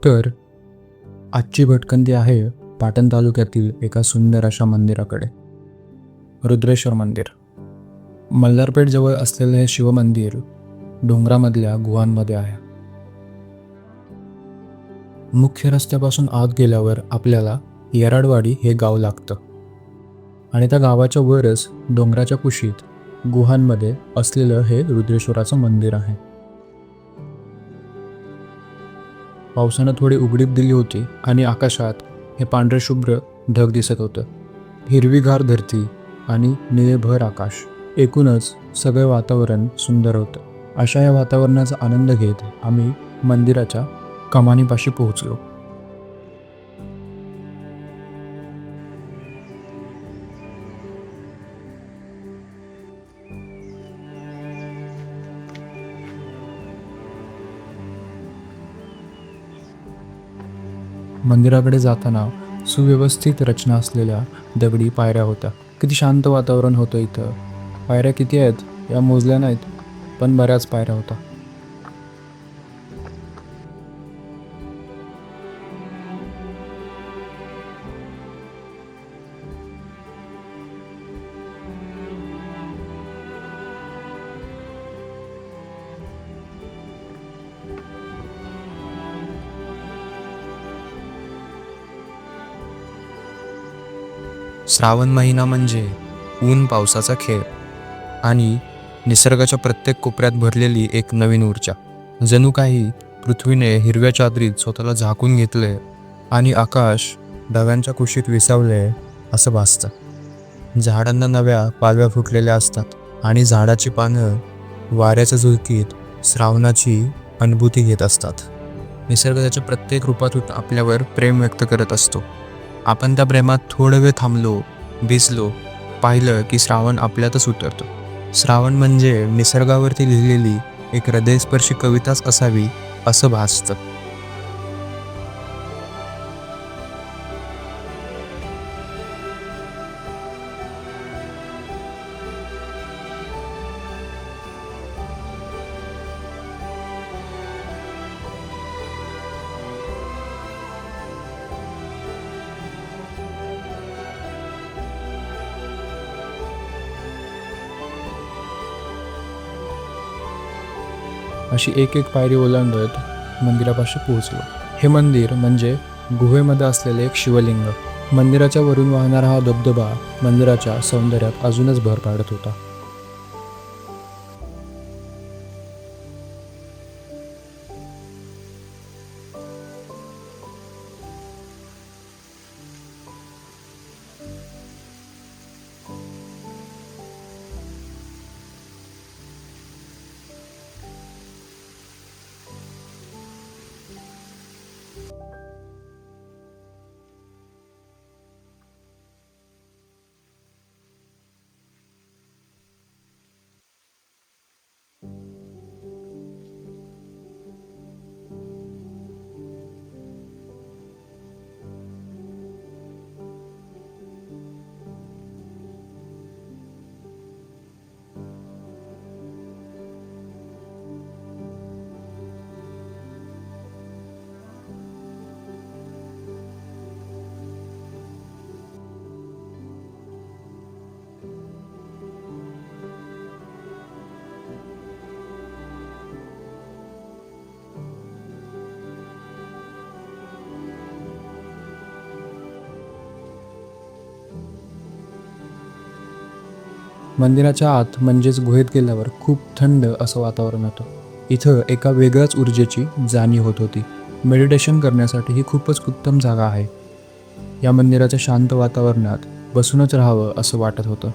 तर आजची भटकंती आहे पाटण तालुक्यातील एका सुंदर अशा मंदिराकडे. रुद्रेश्वर मंदिर. मल्हारपेठजवळ असलेले हे शिवमंदिर डोंगरामधल्या गुहांमध्ये आहे. मुख्य रस्त्यापासून आत गेल्यावर आपल्याला येराडवाडी हे गाव लागतं आणि त्या गावाच्या वरच डोंगराच्या कुशीत गुहांमध्ये असलेलं हे रुद्रेश्वराचं मंदिर आहे. पावसानं थोडी उघडीप दिली होती आणि आकाशात हे पांढरे शुभ्र ढग दिसत होतं. हिरवीगार धरती आणि निळेभर आकाश, एकूणच सगळं वातावरण सुंदर होतं. अशा या वातावरणाचा आनंद घेत आम्ही मंदिराच्या कमानीपाशी पोहोचलो. मंदिराकडे जाताना सुव्यवस्थित रचना असलेल्या दगडी पायऱ्या होत्या. किती शांत वातावरण होतं इथं. पायऱ्या किती आहेत या मोजल्या नाहीत, पण बऱ्याच पायऱ्या होत्या. श्रावण महिना म्हणजे ऊन पावसाचा खेळ आणि निसर्गाच्या प्रत्येक कोपऱ्यात भरलेली एक नवीन ऊर्जा. जणू काही पृथ्वीने हिरव्या चादरीत स्वतःला झाकून घेतले आणि आकाश ढगांच्या कुशीत विसावले असं भासतं. झाडांना नव्या पालव्या फुटलेल्या असतात आणि झाडाची पानं वाऱ्याच्या झुळकीत श्रावणाची अनुभूती घेत असतात. निसर्ग त्याच्या प्रत्येक रूपातून आपल्यावर प्रेम व्यक्त करत असतो. आपण त्या प्रेमात थोडं वेळ थांबलो, भिजलो, पाहिलं की श्रावण आपल्यातच उतरतो. श्रावण म्हणजे निसर्गावरती लिहिलेली एक हृदयस्पर्शी कविताच असावी असं भासतं. अशी एक एक पायरी ओलांडत मंदिरापाशी पोहोचलो. हे मंदिर म्हणजे गुहेमध्ये असलेले एक शिवलिंग. मंदिराच्या वरून वाहणारा हा धबधबा मंदिराच्या सौंदर्यात अजूनच भर पाडत होता. मंदिराच्या आत म्हणजेच गुहेत गेल्यावर खूप थंड असं वातावरण होतं. इथं एका वेगळ्याच ऊर्जेची जाणीव होत होती. मेडिटेशन करण्यासाठी ही खूपच उत्तम जागा आहे. या मंदिराच्या शांत वातावरणात बसूनच राहावं असं वाटत होतं.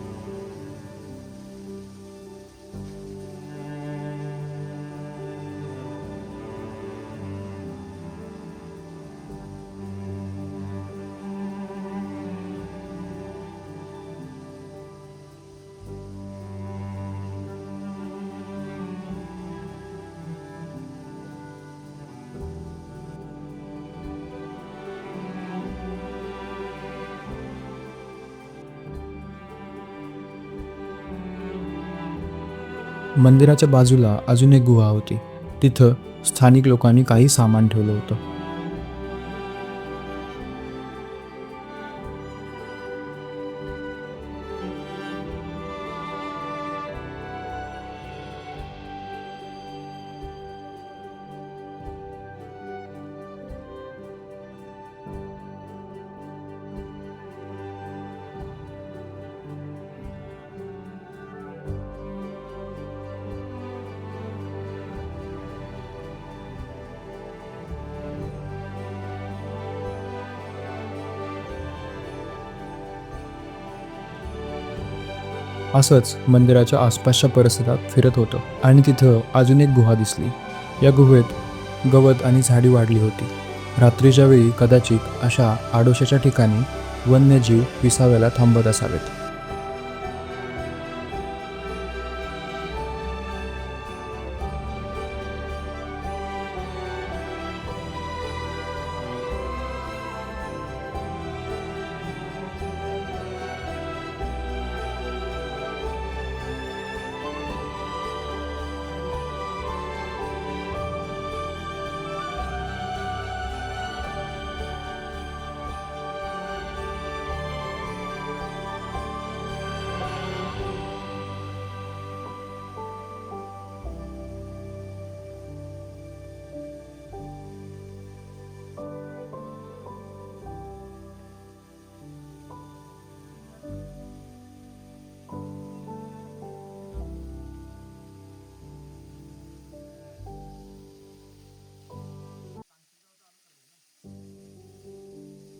मंदिराच्या बाजूला अजून एक गुहा होती. तिथं स्थानिक लोकांनी काही सामान ठेवलं होतं. असंच मंदिराच्या आसपासच्या परिसरात फिरत होतं आणि तिथं अजून एक गुहा दिसली. या गुहेत गवत आणि झाडी वाढली होती. रात्रीच्या वेळी कदाचित अशा आडोशाच्या ठिकाणी वन्यजीव विसाव्याला थांबत असावेत.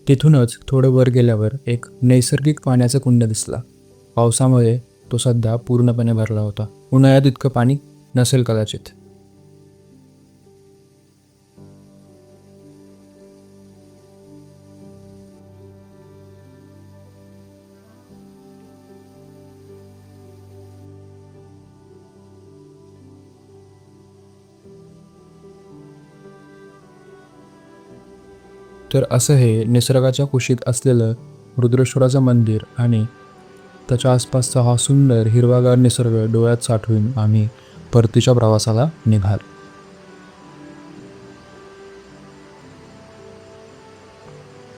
तिथूनच थोडं वर गेल्यावर एक नैसर्गिक पाण्याचा कुंड दिसला. पावसामुळे तो सध्या पूर्णपणे भरला होता. उन्हाळ्यात इतकं पाणी नसेल कदाचित. तर असं हे निसर्गाच्या कुशीत असलेलं रुद्रेश्वराचं मंदिर आणि त्याच्या आसपासचा हा सुंदर हिरवागार निसर्ग डोळ्यात साठवून आम्ही परतीच्या प्रवासाला निघालो.